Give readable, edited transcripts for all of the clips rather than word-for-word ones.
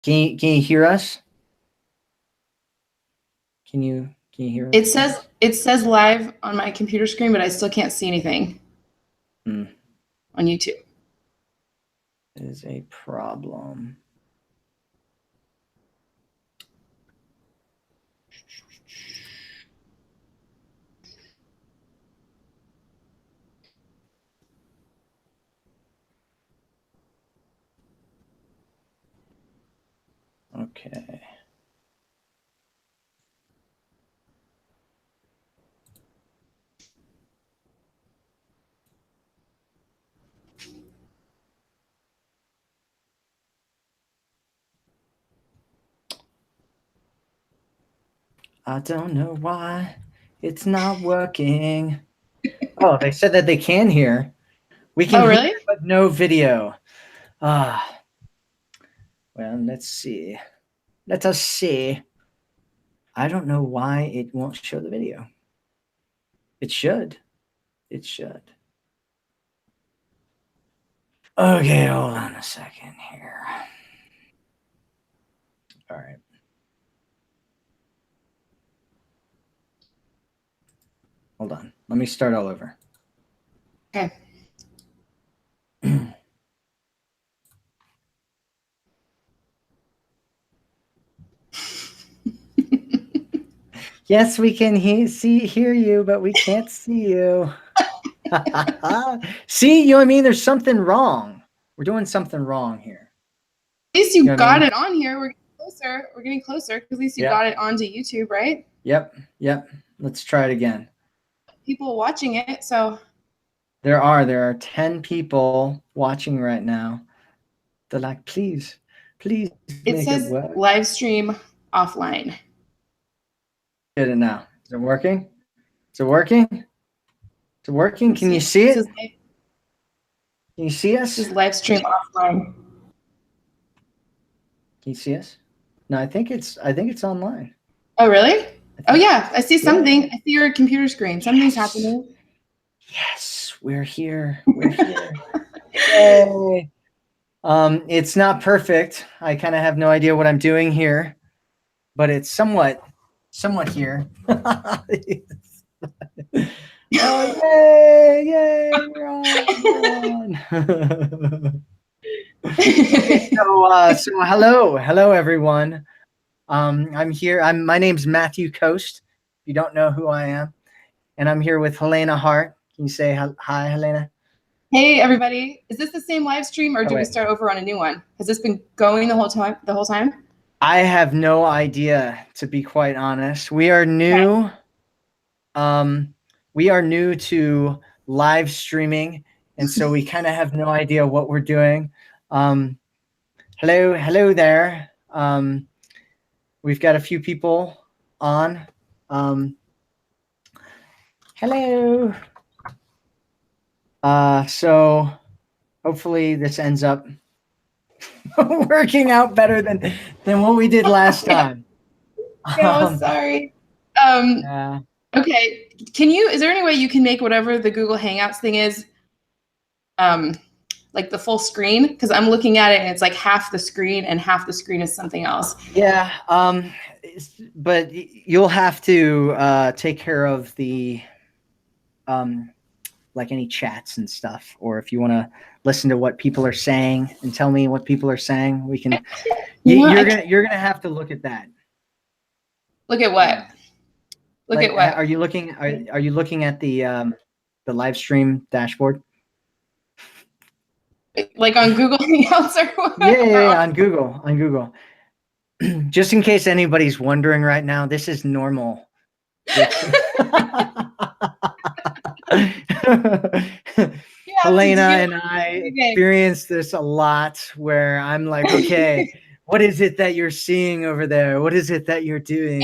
Can you hear us? Can you hear us? It says live on my computer screen, but I still can't see anything on YouTube. Is a problem. Okay. I don't know why it's not working. Oh, they said that they can hear. We can really? hear, but no video. Well, let's see. Let us see. I don't know why it won't show the video. It should. It should. Okay, hold on a second here. All right. Hold on. Let me start all over. Okay. Yes, we can hear you, but we can't see you. See, you know what I mean? There's something wrong. We're doing something wrong here. At least you got it on here. We're getting closer. We're getting closer because at least you got it onto YouTube, right? Yep. Let's try it again. People watching it, so. There are 10 people watching right now. They're like, please It make says it work. live stream offline. Get it now. Is it working? Is it working? Is it working? Can you see it? Can you see us? This is live stream offline. Can you see us? No, I think it's online. Oh, really? Oh, yeah. I see something. I see your computer screen. Something's happening. Yes, we're here. We're here. Yay. It's not perfect. I kind of have no idea what I'm doing here, but it's somewhat here. Oh, yay, we're on. So hello everyone. I'm here. My name's Matthew Coast. If you don't know who I am, and I'm here with Helena Hart. Can you say hi, Helena? Hey everybody. Is this the same live stream or do we start over on a new one? Has this been going the whole time? I have no idea, to be quite honest. We are new. Okay. We are new to live streaming, and so we kind of have no idea what we're doing. Hello there. We've got a few people on. Hello. So hopefully this ends up working out better than what we did last time. No, sorry. Yeah. Okay. Is there any way you can make whatever the Google Hangouts thing is, like the full screen? Because I'm looking at it and it's like half the screen and half the screen is something else. Yeah. But you'll have to take care of the like any chats and stuff, or if you want to listen to what people are saying and tell me what people are saying, we can. You're gonna have to look at that. Look at what? Look at what? Are you looking? Are you looking at the Livestream dashboard? Like on Google Hangouts or what? Yeah, on Google. Just in case anybody's wondering right now, this is normal. Helena and I experienced this a lot, where I'm like, okay, what is it that you're seeing over there? What is it that you're doing?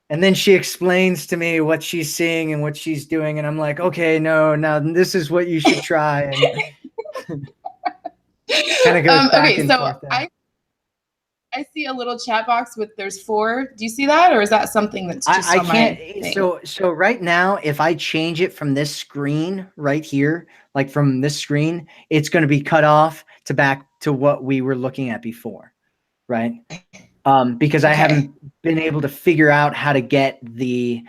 And then she explains to me what she's seeing and what she's doing, and I'm like, okay, no, now this is what you should try. And kind of goes back and forth there. I see a little chat box with there's 4. Do you see that, or is that something that's just I can't. So right now, if I change it from this screen right here, like from this screen, it's going to be cut off back to what we were looking at before, right? Because I haven't been able to figure out how to get the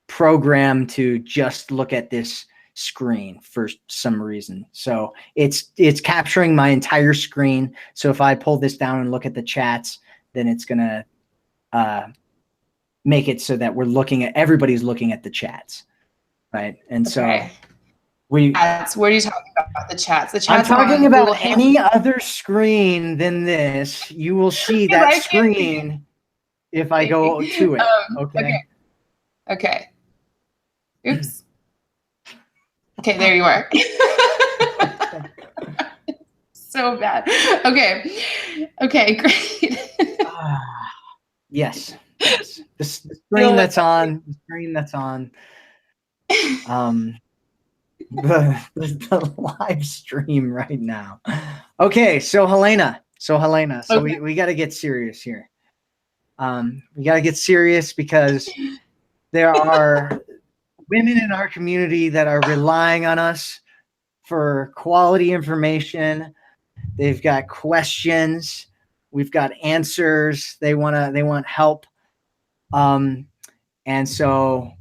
program to just look at this screen for some reason. So it's capturing my entire screen. So if I pull this down and look at the chats, then it's gonna make it so that everybody's looking at the chats, right? And so what are you talking about? The chats. The chats. I'm talking about any other screen than this. You will see that screen if I go to it. Okay. Oops. Okay, there you are. So bad. Okay, great. Yes. The screen that's on. The live stream right now. Okay, so Helena. So we got to get serious here. We got to get serious because there are women in our community that are relying on us for quality information. They've got questions. We've got answers. They want help. And so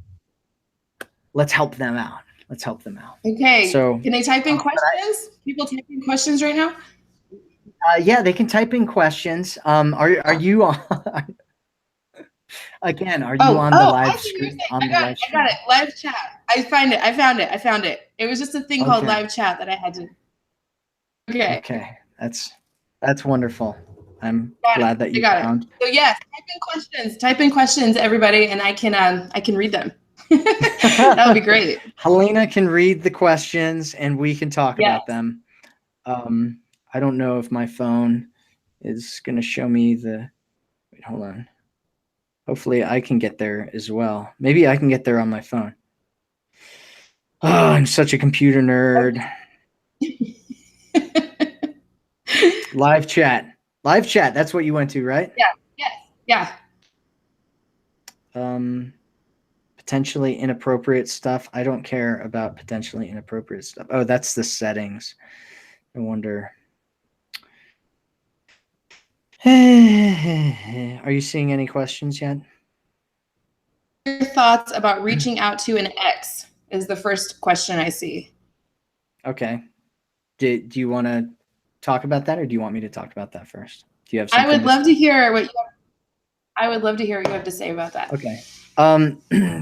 let's help them out. Okay. So can they type in questions? People type in questions right now? Yeah, they can type in questions. Are you on? Again, are you on the live stream? I got it. Live chat. I found it. It was just a thing called live chat that I had to. Okay. That's wonderful. I'm glad that you found. So yes, type in questions, everybody, and I can read them. That would be great. Helena can read the questions and we can talk about them. I don't know if my phone is going to show me wait, hold on. Hopefully I can get there as well. Maybe I can get there on my phone. Oh, I'm such a computer nerd. Live chat. That's what you went to, right? Yeah. Potentially inappropriate stuff. I don't care about potentially inappropriate stuff. Oh, that's the settings. I wonder. Are you seeing any questions yet? Your thoughts about reaching out to an ex is the first question I see. Okay. Do you want to talk about that, or do you want me to talk about that first? Do you have something? I would love to hear what you have to say about that. Okay.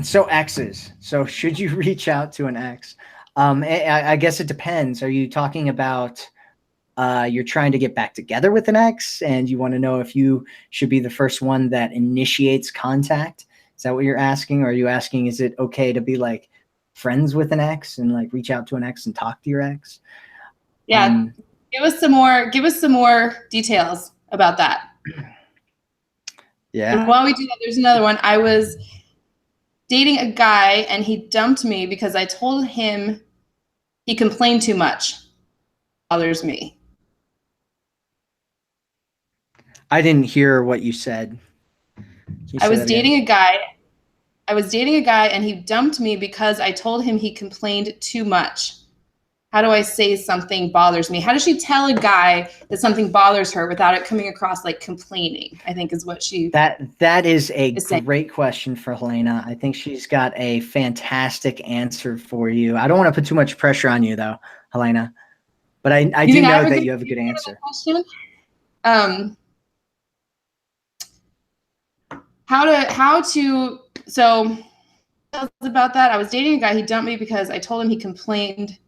So exes. So should you reach out to an ex? I guess it depends. Are you talking about you're trying to get back together with an ex and you want to know if you should be the first one that initiates contact? Is that what you're asking? Or are you asking, is it okay to be like friends with an ex and like reach out to an ex and talk to your ex? Yeah. Give us some more details about that. Yeah. And while we do that, there's another one. I was dating a guy and he dumped me because I told him he complained too much. Bothers me. I didn't hear what you said. I was dating a guy and he dumped me because I told him he complained too much. How do I say something bothers me? How does she tell a guy that something bothers her without it coming across like complaining? I think is what she. That is a great question for Helena. I think she's got a fantastic answer for you. I don't want to put too much pressure on you though, Helena, but I do know that you have a good answer. So about that, I was dating a guy. He dumped me because I told him he complained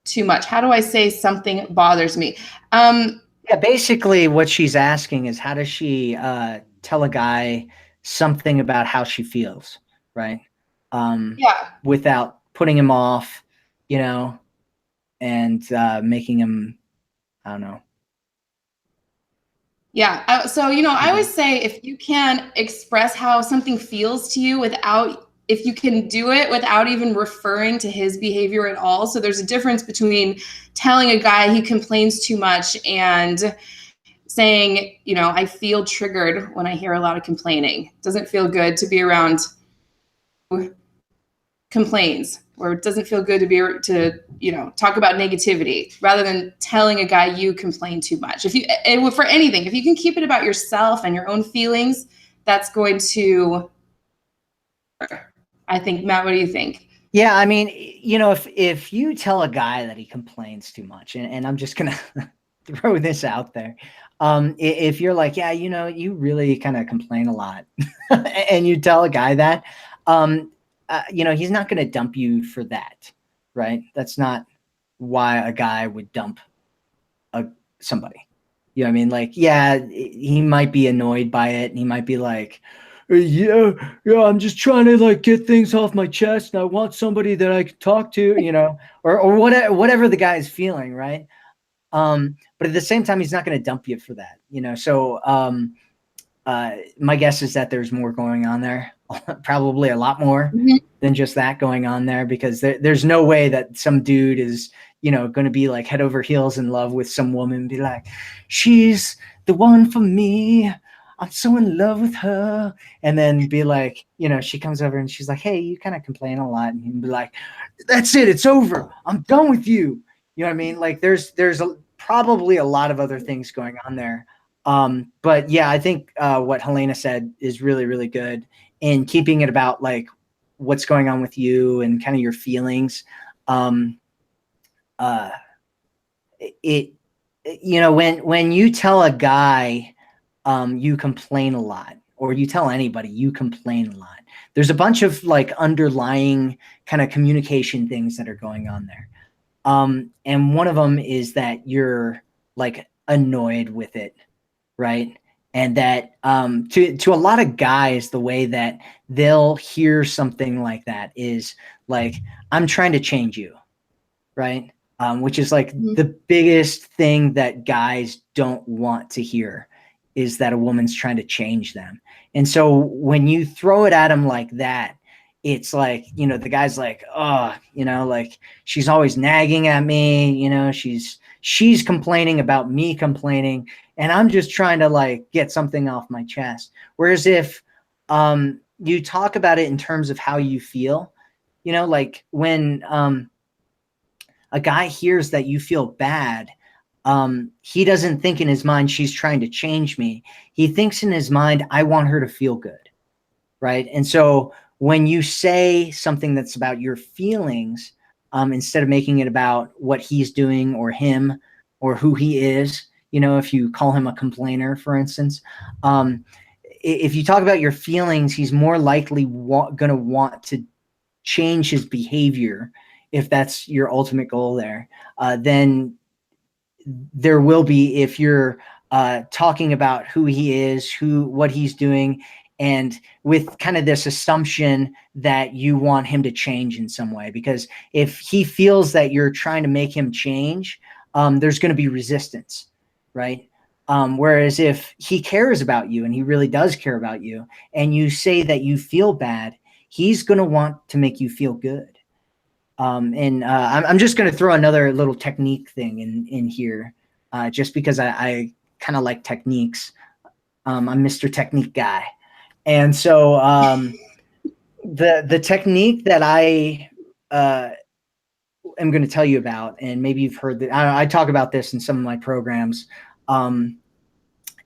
too much. How do I say something bothers me? Yeah, basically what she's asking is how does she tell a guy something about how she feels, right? Without putting him off, and making him, I don't know. Yeah. So, I always say if you can express how something feels to you if you can do it without even referring to his behavior at all. So there's a difference between telling a guy he complains too much and saying, I feel triggered when I hear a lot of complaining. It doesn't feel good to be around complains, or it doesn't feel good to talk about negativity, rather than telling a guy you complain too much. For anything, if you can keep it about yourself and your own feelings, that's going to, I think. Matt, what do you think? Yeah, I mean, if you tell a guy that he complains too much, and I'm just gonna throw this out there, if you're like, yeah, you really kind of complain a lot, and you tell a guy that, he's not going to dump you for that, right? That's not why a guy would dump somebody. You know what I mean? Like, yeah, he might be annoyed by it, and he might be like, yeah, I'm just trying to like get things off my chest, and I want somebody that I can talk to, or whatever the guy is feeling, right? But at the same time, he's not going to dump you for that, So my guess is that there's more going on there, probably a lot more than just that going on there, because there's no way that some dude is, going to be like head over heels in love with some woman and be like, she's the one for me, I'm so in love with her. And then be like, she comes over and she's like, hey, you kind of complain a lot. And he'd be like, that's it. It's over. I'm done with you. You know what I mean? Like there's probably a lot of other things going on there. But yeah, I think what Helena said is really, really good in keeping it about like what's going on with you and kind of your feelings. When you tell a guy you complain a lot, or you tell anybody you complain a lot, there's a bunch of like underlying kind of communication things that are going on there. And one of them is that you're like annoyed with it, right? And that to a lot of guys, the way that they'll hear something like that is like, I'm trying to change you, right? Which is like the biggest thing that guys don't want to hear, is that a woman's trying to change them. And so when you throw it at them like that, it's like, the guy's like, oh, like she's always nagging at me, she's complaining about me complaining, and I'm just trying to like get something off my chest. Whereas if you talk about it in terms of how you feel, like when a guy hears that you feel bad, he doesn't think in his mind, she's trying to change me. He thinks in his mind, I want her to feel good, right? And so when you say something that's about your feelings, instead of making it about what he's doing or him or who he is, if you call him a complainer, for instance, if you talk about your feelings, he's more likely going to want to change his behavior, if that's your ultimate goal there, then there will be, if you're talking about who he is, what he's doing, and with kind of this assumption that you want him to change in some way. Because if he feels that you're trying to make him change, there's going to be resistance, right? Whereas if he cares about you, and he really does care about you, and you say that you feel bad, he's going to want to make you feel good. I'm just going to throw another little technique thing in here, just because I kind of like techniques. I'm Mr. Technique guy. And so the technique that I am going to tell you about, and maybe you've heard that, I talk about this in some of my programs, and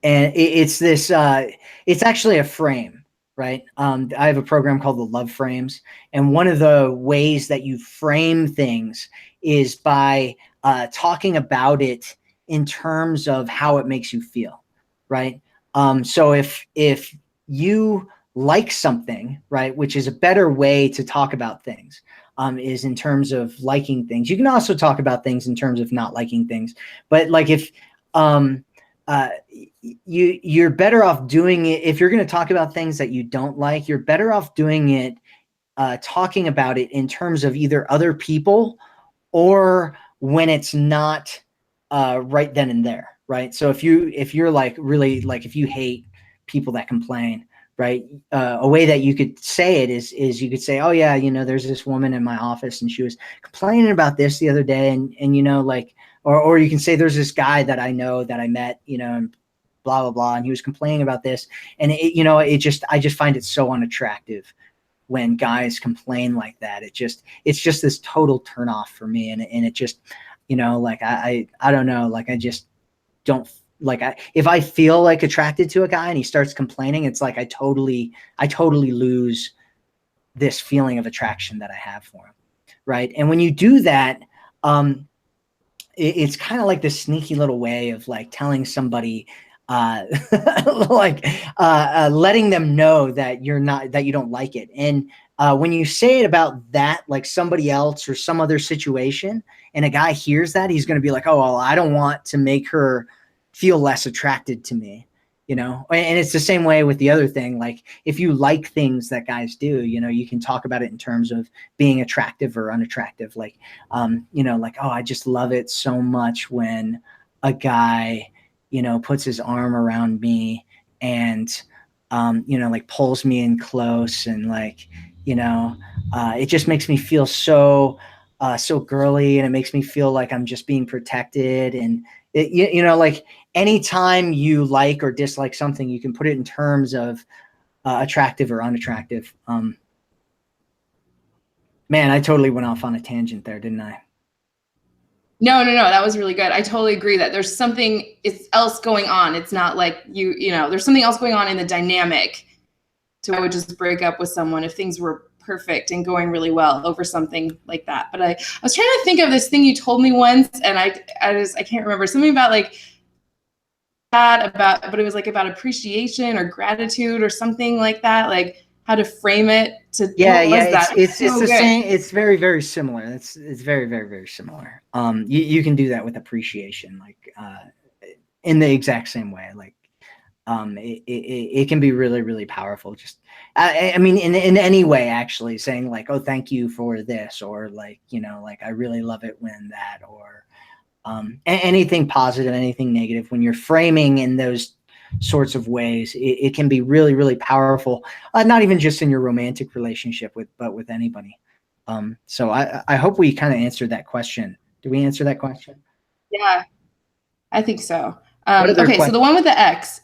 it's this, it's actually a frame, right? I have a program called the Love Frames, and one of the ways that you frame things is by talking about it in terms of how it makes you feel, right? So if you like something, right, which is a better way to talk about things, is in terms of liking things. You can also talk about things in terms of not liking things, but like if you're better off doing it, if you're going to talk about things that you don't like, you're better off doing it, talking about it in terms of either other people or when it's not right then and there, right? So if you're like really, like if you hate people that complain, right? A way that you could say it is you could say, oh yeah, there's this woman in my office and she was complaining about this the other day, and like, or you can say there's this guy that I know that I met, and blah blah blah, and he was complaining about this, and I just find it so unattractive, when guys complain like that. It's just this total turnoff for me. And it just, like I don't know, like I just don't like, if I feel like attracted to a guy and he starts complaining, it's like I totally lose this feeling of attraction that I have for him. Right. And when you do that, it's kind of like this sneaky little way of like telling somebody, letting them know that you don't like it. And when you say it about that, like somebody else or some other situation, and a guy hears that, he's going to be like, oh, well, I don't want to make her feel less attracted to me. And it's the same way with the other thing. Like if you like things that guys do, you can talk about it in terms of being attractive or unattractive. Like, like, oh, I just love it so much when a guy, puts his arm around me and, like pulls me in close and like, it just makes me feel so girly, and it makes me feel like I'm just being protected. And like anytime you like or dislike something, you can put it in terms of attractive or unattractive. Man, I totally went off on a tangent there, didn't I? No, that was really good. I totally agree that there's something else going on. It's not like there's something else going on in the dynamic to I would just break up with someone if things were perfect and going really well over something like that. But I was trying to think of this thing you told me once, and I can't remember, something about like that but it was like about appreciation or gratitude or something like that, like how to frame it to it's the same. It's very, very similar. It's very, very, very similar. You can do that with appreciation, like in the exact same way. Like it can be really, really powerful. Just I mean in any way, actually saying like, oh, thank you for this, or like, like I really love it when that, or anything positive, anything negative. When you're framing in those sorts of ways, it can be really, really powerful. Not even just in your romantic relationship but with anybody. So I hope we kind of answered that question. Did we answer that question? Yeah, I think so. Okay, so the one with the ex,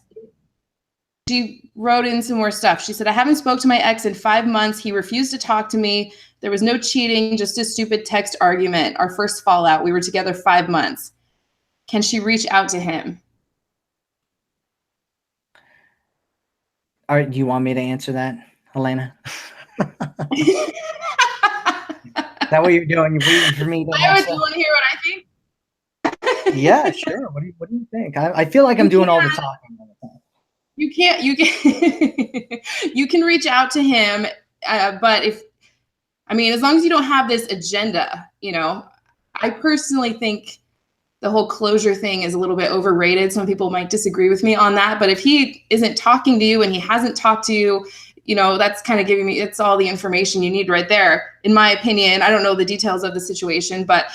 she wrote in some more stuff. She said, I haven't spoke to my ex in 5 months. He refused to talk to me. There was no cheating, just a stupid text argument. Our first fallout. We were together 5 months. Can she reach out to him? All right, do you want me to answer that, Helena? Is that what you're doing? You're waiting for me to answer? You want to hear what I think? Yeah, sure. What do you think? I feel like I'm doing all the talking all the time. You can reach out to him, but as long as you don't have this agenda, I personally think the whole closure thing is a little bit overrated. Some people might disagree with me on that, but if he isn't talking to you and he hasn't talked to you, that's kind of it's all the information you need right there, in my opinion. I don't know the details of the situation, but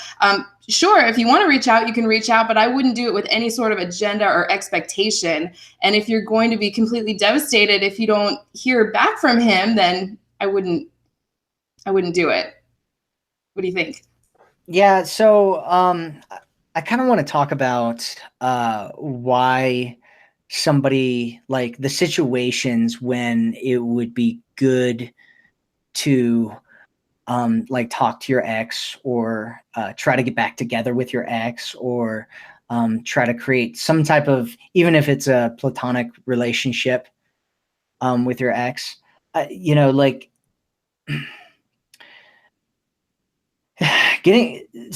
sure, if you want to reach out, you can reach out, but I wouldn't do it with any sort of agenda or expectation. And if you're going to be completely devastated if you don't hear back from him, then I wouldn't do it. What do you think? Yeah, so I kind of want to talk about why somebody, like the situations when it would be good to like talk to your ex, or try to get back together with your ex, or try to create some type of, even if it's a platonic relationship with your ex, like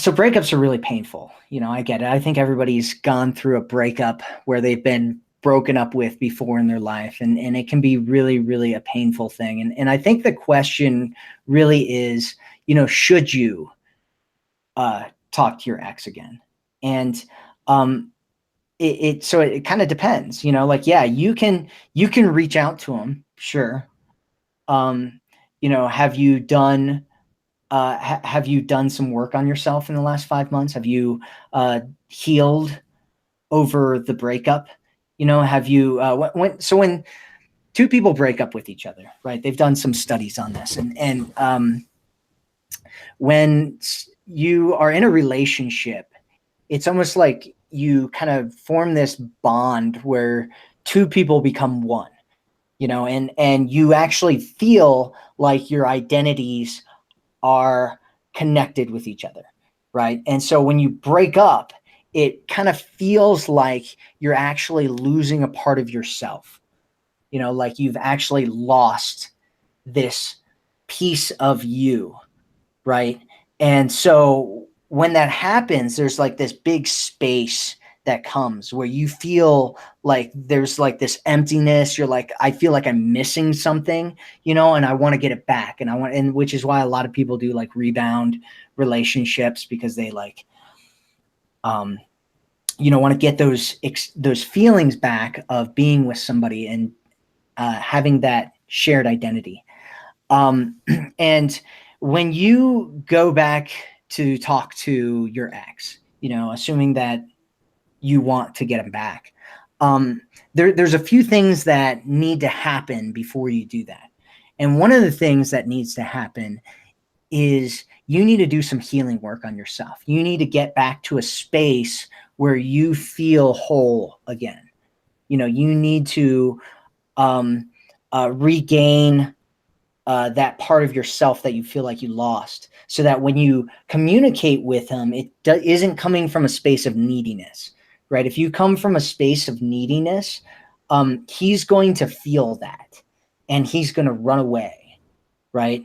breakups are really painful. I get it. I think everybody's gone through a breakup where they've been broken up with before in their life, and it can be really, really a painful thing. And I think the question really is, should you talk to your ex again? And so it kind of depends. Like, yeah, you can reach out to him, sure. Have you done some work on yourself in the last 5 months? Have you healed over the breakup? Have you when two people break up with each other, right? They've done some studies on this, and when you are in a relationship, it's almost like you kind of form this bond where two people become one. you know, and you actually feel like your identities are connected with each other, right? And so when you break up, it kind of feels like you're actually losing a part of yourself, you know, like you've actually lost this piece of you, right? And so when that happens, there's like this big space that comes where you feel like there's like this emptiness. You're like, I feel like I'm missing something, you know, and I want to get it back. And which is why a lot of people do like rebound relationships, because they like, you know, want to get those feelings back of being with somebody and having that shared identity. And when you go back to talk to your ex, you know, assuming that you want to get him back, there's a few things that need to happen before you do that. And one of the things that needs to happen is you need to do some healing work on yourself. You need to get back to a space where you feel whole again. You know, you need to regain that part of yourself that you feel like you lost, so that when you communicate with him, it isn't coming from a space of neediness, right? If you come from a space of neediness, he's going to feel that and he's going to run away, right?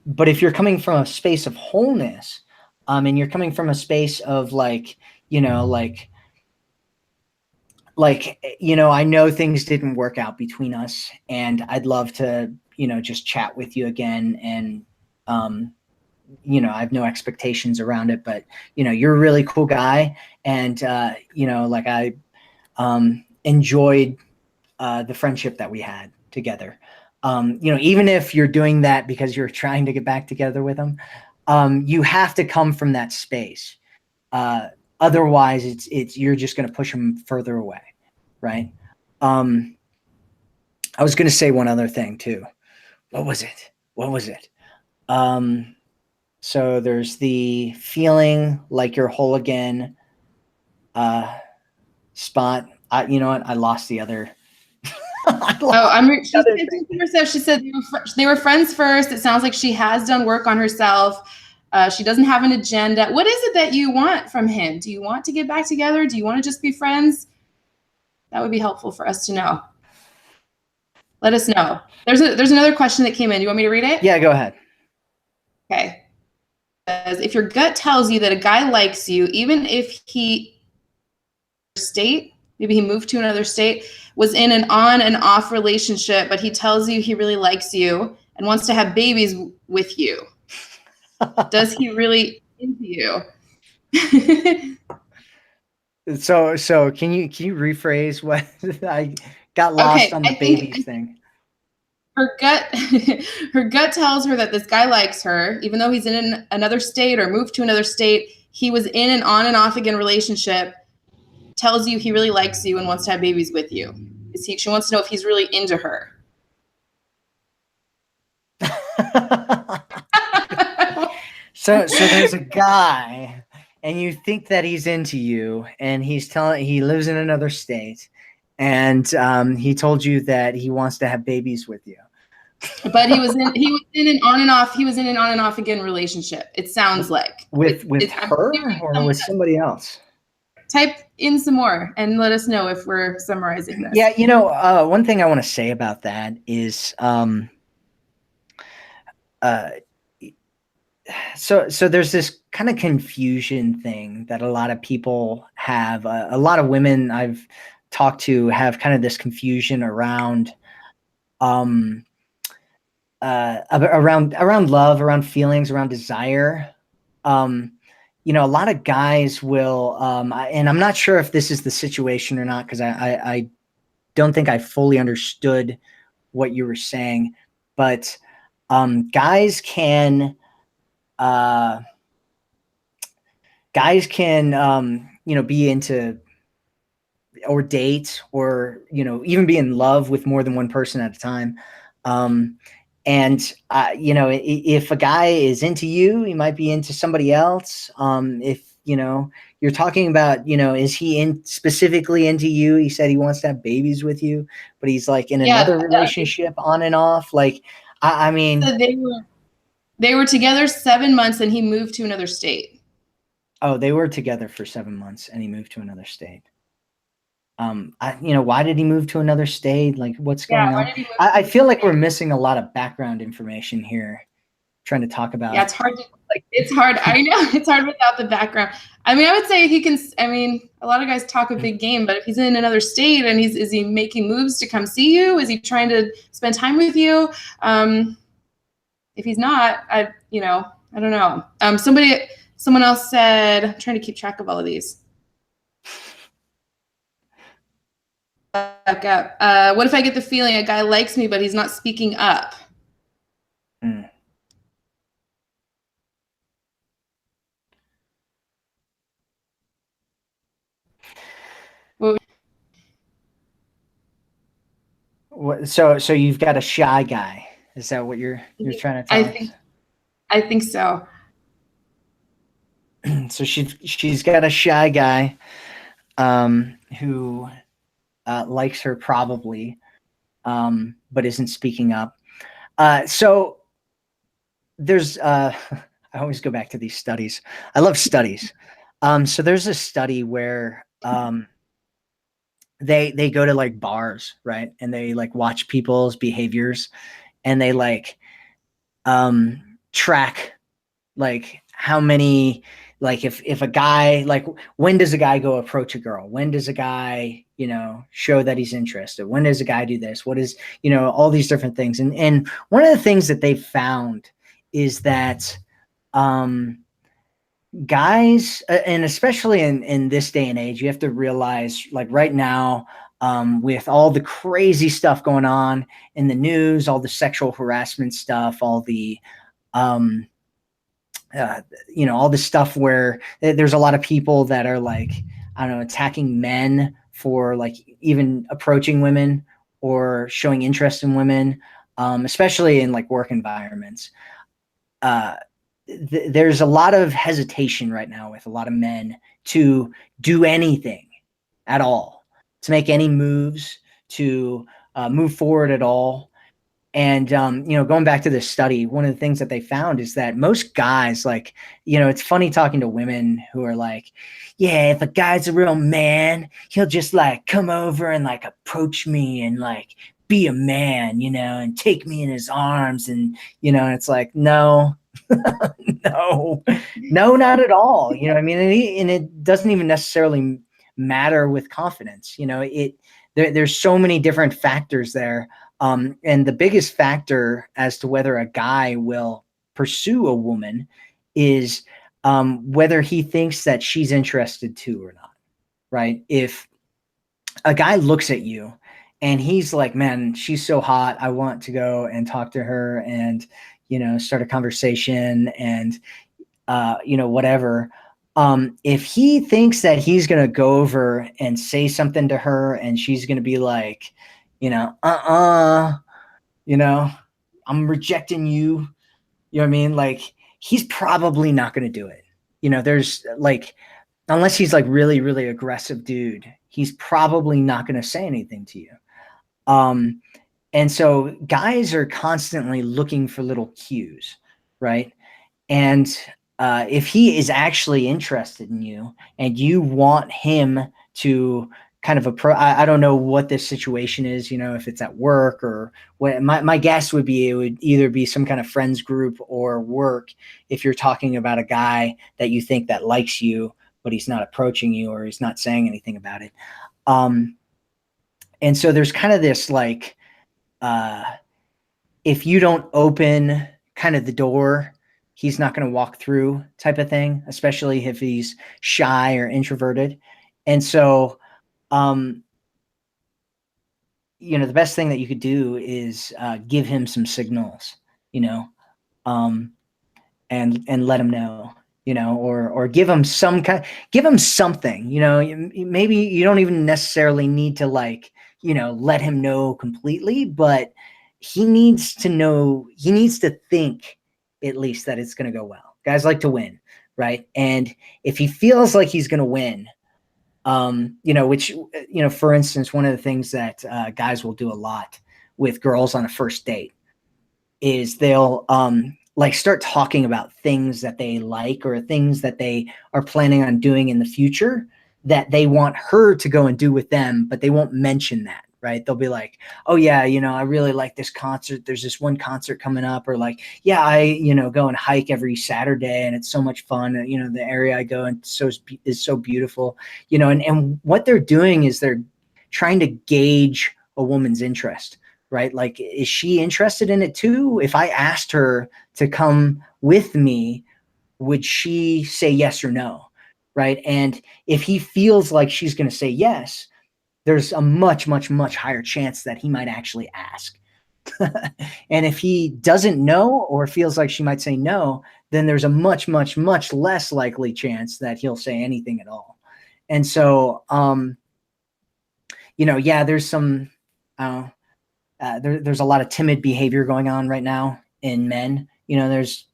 But if you're coming from a space of wholeness, and you're coming from a space of like, you know, you know, I know things didn't work out between us, and I'd love to, you know, just chat with you again. And, you know, I have no expectations around it, but, you know, you're a really cool guy. And, you know, like I enjoyed the friendship that we had together. You know, even if you're doing that because you're trying to get back together with him, you have to come from that space. Otherwise, it's you're just going to push him further away, right? I was going to say one other thing too. What was it? So there's the feeling like you're whole again spot. You know what? I lost the other. She said they were friends first. It sounds like she has done work on herself. She doesn't have an agenda. What is it that you want from him? Do you want to get back together? Do you want to just be friends? That would be helpful for us to know. Let us know. There's another question that came in. Do you want me to read it? Yeah, go ahead. Okay. If your gut tells you that a guy likes you, even if maybe he moved to another state, was in an on and off relationship, but he tells you he really likes you and wants to have babies with you, does he really into you? So can you rephrase what I got lost on the babies thing? Her gut tells her that this guy likes her, even though he's in another state or moved to another state. He was in an on and off again relationship, tells you he really likes you and wants to have babies with you. She wants to know if he's really into her. So there's a guy and you think that he's into you, and he lives in another state, and he told you that he wants to have babies with you. But he was in an on and off again relationship. It sounds like with her or with somebody else. Type in some more and let us know if we're summarizing this. Yeah, you know, one thing I want to say about that is, so there's this kind of confusion thing that a lot of people have. A lot of women I've talked to have kind of this confusion around, around love, around feelings, around desire. You know, a lot of guys will, and I'm not sure if this is the situation or not, because I don't think I fully understood what you were saying, but guys can, you know, be into or date, or, you know, even be in love with more than one person at a time. And, you know, if a guy is into you, he might be into somebody else. If, you know, you're talking about, is he specifically into you? He said he wants to have babies with you, but he's like in another relationship on and off. Like, I mean, so they were together 7 months and he moved to another state. Oh, they were together for 7 months and he moved to another state. Why did he move to another state? Like, what's going on? I feel like we're missing a lot of background information here, trying to talk about. Yeah, it's hard. It's hard. I know it's hard without the background. I mean, I would say he can. I mean, a lot of guys talk a big game, but if he's in another state and is he making moves to come see you? Is he trying to spend time with you? If he's not, I don't know. Someone else said, I'm trying to keep track of all of these. Back up. What if I get the feeling a guy likes me, but he's not speaking up? So you've got a shy guy. Is that what you're trying to tell us? I think so. So she's got a shy guy who likes her probably, but isn't speaking up. So there's I always go back to these studies. I love studies. So there's a study where they go to like bars, right? And they like watch people's behaviors and they like track like how many, like if a guy, like when does a guy go approach a girl? When does a guy, show that he's interested? When does a guy do this? What is, all these different things. And one of the things that they've found is that guys, and especially in this day and age, you have to realize like right now, with all the crazy stuff going on in the news, all the sexual harassment stuff, all the, all this stuff where there's a lot of people that are like, I don't know, attacking men for like even approaching women or showing interest in women, especially in like work environments. There's a lot of hesitation right now with a lot of men to do anything at all, to make any moves, to move forward at all. And, going back to this study, one of the things that they found is that most guys, like, it's funny talking to women who are like, yeah, if a guy's a real man, he'll just like come over and like approach me and like be a man, and take me in his arms. And, it's like, no, no, not at all. I mean, and it doesn't even necessarily matter with confidence. There's so many different factors there. And the biggest factor as to whether a guy will pursue a woman is whether he thinks that she's interested too or not, right? If a guy looks at you and he's like, man, she's so hot, I want to go and talk to her and, start a conversation and, whatever. If he thinks that he's going to go over and say something to her and she's going to be like, I'm rejecting you. You know what I mean? Like, he's probably not going to do it. There's like, unless he's like really, really aggressive dude, he's probably not going to say anything to you. And so guys are constantly looking for little cues, right? And if he is actually interested in you and you want him to kind of I don't know what this situation is, if it's at work or what. My guess would be it would either be some kind of friends group or work if you're talking about a guy that you think that likes you, but he's not approaching you or he's not saying anything about it. And so there's kind of this like, if you don't open kind of the door, he's not going to walk through type of thing, especially if he's shy or introverted. And so, the best thing that you could do is give him some signals, and let him know, or give him something, maybe you don't even necessarily need to like, let him know completely, but he needs to know, he needs to think at least that it's going to go well. Guys like to win. right? And if he feels like he's going to win, which, for instance, one of the things that guys will do a lot with girls on a first date is they'll like start talking about things that they like or things that they are planning on doing in the future that they want her to go and do with them, but they won't mention that, right? They'll be like, oh yeah, I really like this concert. There's this one concert coming up, or like, yeah, I, go and hike every Saturday and it's so much fun. The area I go and is so beautiful, and what they're doing is they're trying to gauge a woman's interest, right? Like, is she interested in it too? If I asked her to come with me, would she say yes or no? Right. And if he feels like she's going to say yes, there's a much, much, much higher chance that he might actually ask. And if he doesn't know or feels like she might say no, then there's a much, much, much less likely chance that he'll say anything at all. And so, yeah, there's some, there's a lot of timid behavior going on right now in men. There's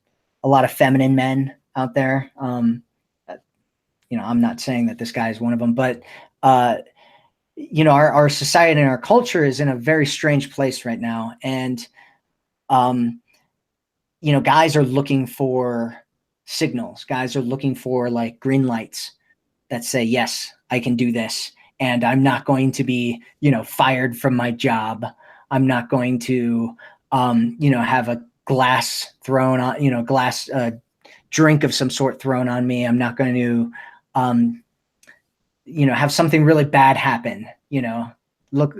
a lot of feminine men out there. I'm not saying that this guy is one of them, but our society and our culture is in a very strange place right now. And, guys are looking for signals. Guys are looking for like green lights that say, yes, I can do this. And I'm not going to be, fired from my job. I'm not going to, have a glass thrown on, glass drink of some sort thrown on me. I'm not going to, have something really bad happen, look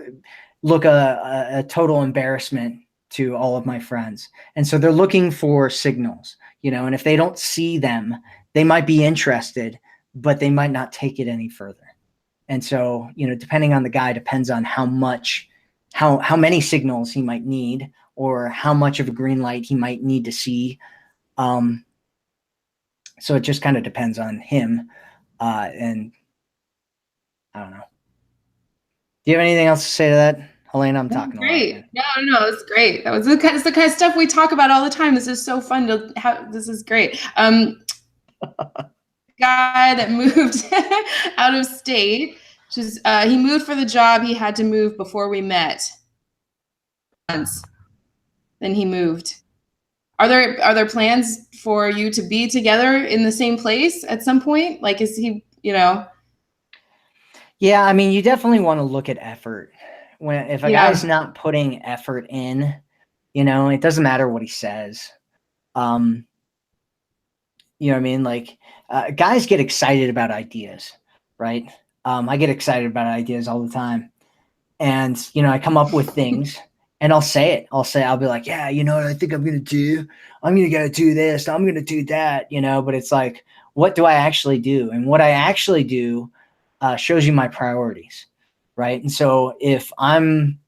a total embarrassment to all of my friends. And so they're looking for signals, and if they don't see them, they might be interested, but they might not take it any further. And so, depending on the guy, depends on how many signals he might need, or how much of a green light he might need to see. So it just kind of depends on him. And I don't know. Do you have anything else to say to that, Helena? I'm talking great. a lot. No, it's great. It's the kind of stuff we talk about all the time. This is so fun to have. This is great. Guy that moved out of state. Just he moved for the job. He had to move before we met. Once, then he moved. Are there plans for you to be together in the same place at some point? Like, is he, Yeah, I mean, you definitely want to look at effort. If a guy's not putting effort in, it doesn't matter what he says. You know what I mean? Like, guys get excited about ideas, right? I get excited about ideas all the time. And, I come up with things and I'll say it. I'll be like, yeah, you know what I think I'm going to do? I'm going to go do this. I'm going to do that, but it's like, what do I actually do? And what I actually do shows you my priorities, right? And so if I'm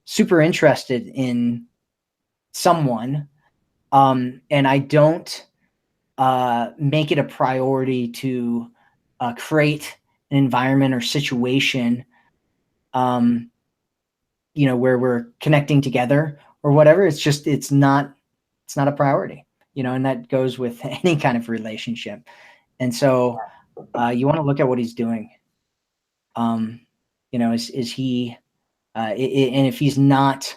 super interested in someone, and I don't make it a priority to create an environment or situation, where we're connecting together or whatever, it's not a priority, and that goes with any kind of relationship. And so you want to look at what he's doing. Is he, and if he's not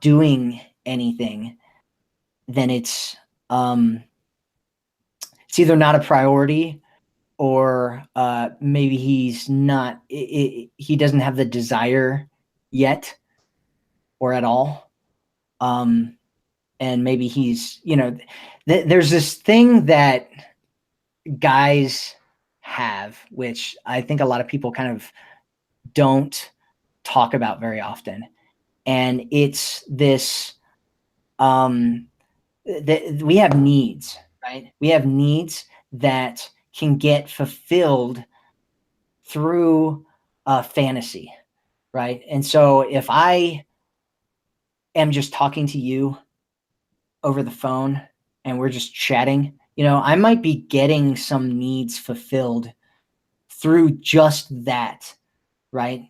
doing anything, then it's either not a priority, or maybe he's not, he doesn't have the desire yet or at all. And maybe he's, there's this thing that guys have, which I think a lot of people kind of don't talk about very often. And it's this, we have needs, right? We have needs that can get fulfilled through fantasy, right? And so if I am just talking to you over the phone and we're just chatting, I might be getting some needs fulfilled through just that, right?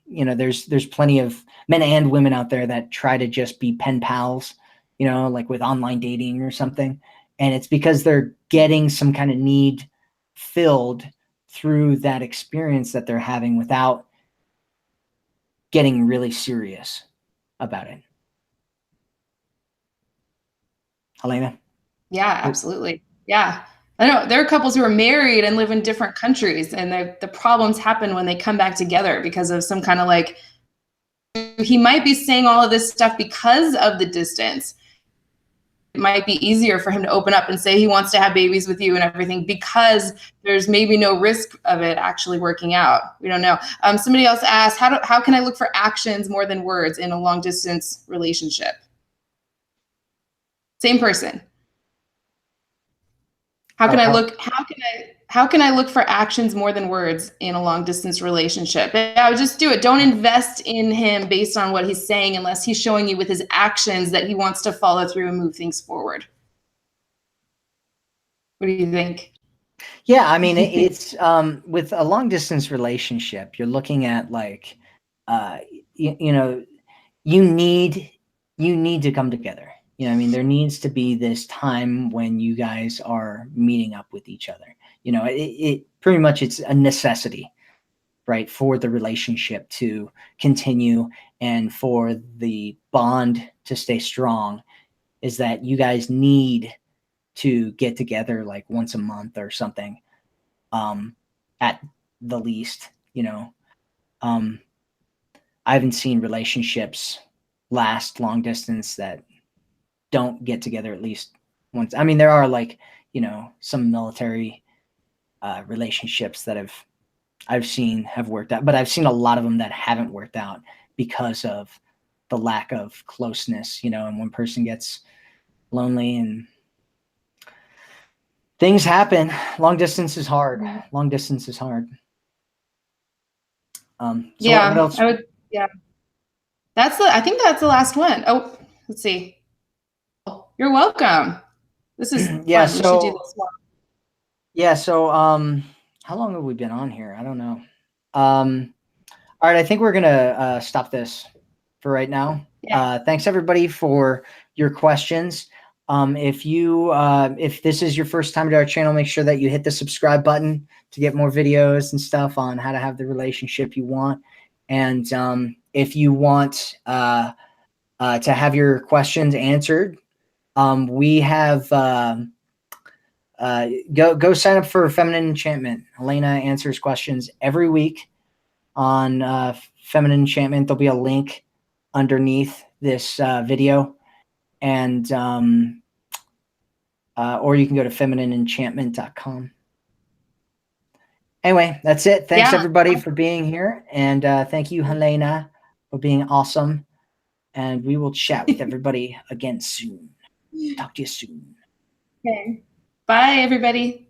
There's plenty of men and women out there that try to just be pen pals, you know, like with online dating or something. And it's because they're getting some kind of need filled through that experience that they're having without getting really serious about it. Helena? Yeah, absolutely. Yeah. I know there are couples who are married and live in different countries, and the problems happen when they come back together because of some kind of like, he might be saying all of this stuff because of the distance. It might be easier for him to open up and say he wants to have babies with you and everything because there's maybe no risk of it actually working out. We don't know. Somebody else asked, how can I look for actions more than words in a long distance relationship? Same person. How can I look for actions more than words in a long distance relationship? I would just do it. Don't invest in him based on what he's saying unless he's showing you with his actions that he wants to follow through and move things forward. What do you think? Yeah, I mean, it's with a long distance relationship, you're looking at like, you know, you need to come together. You know, I mean, there needs to be this time when you guys are meeting up with each other. You know, it pretty much, it's a necessity, right, for the relationship to continue and for the bond to stay strong, is that you guys need to get together like once a month or something, at the least. You know, I haven't seen relationships last long distance that don't get together at least once. I mean, there are like, you know, some military relationships that I've seen have worked out, but I've seen a lot of them that haven't worked out because of the lack of closeness, you know, and one person gets lonely and things happen. Long distance is hard. Long distance is hard. So Yeah, what else? I would. Yeah, I think that's the last one. Oh, let's see. You're welcome. This is Yeah. fun. We should do So this more. yeah. So how long have we been on here? I don't know. All right, I think we're gonna stop this for right now. Yeah. Thanks everybody for your questions. If this is your first time to our channel, make sure that you hit the subscribe button to get more videos and stuff on how to have the relationship you want. And if you want to have your questions answered, we have go sign up for Feminine Enchantment. Helena answers questions every week on Feminine Enchantment. There'll be a link underneath this video, and or you can go to feminineenchantment.com. Anyway, that's it. Thanks everybody for being here, and thank you, Helena, for being awesome. And we will chat with everybody again soon. Talk to you soon. Okay. Bye, everybody.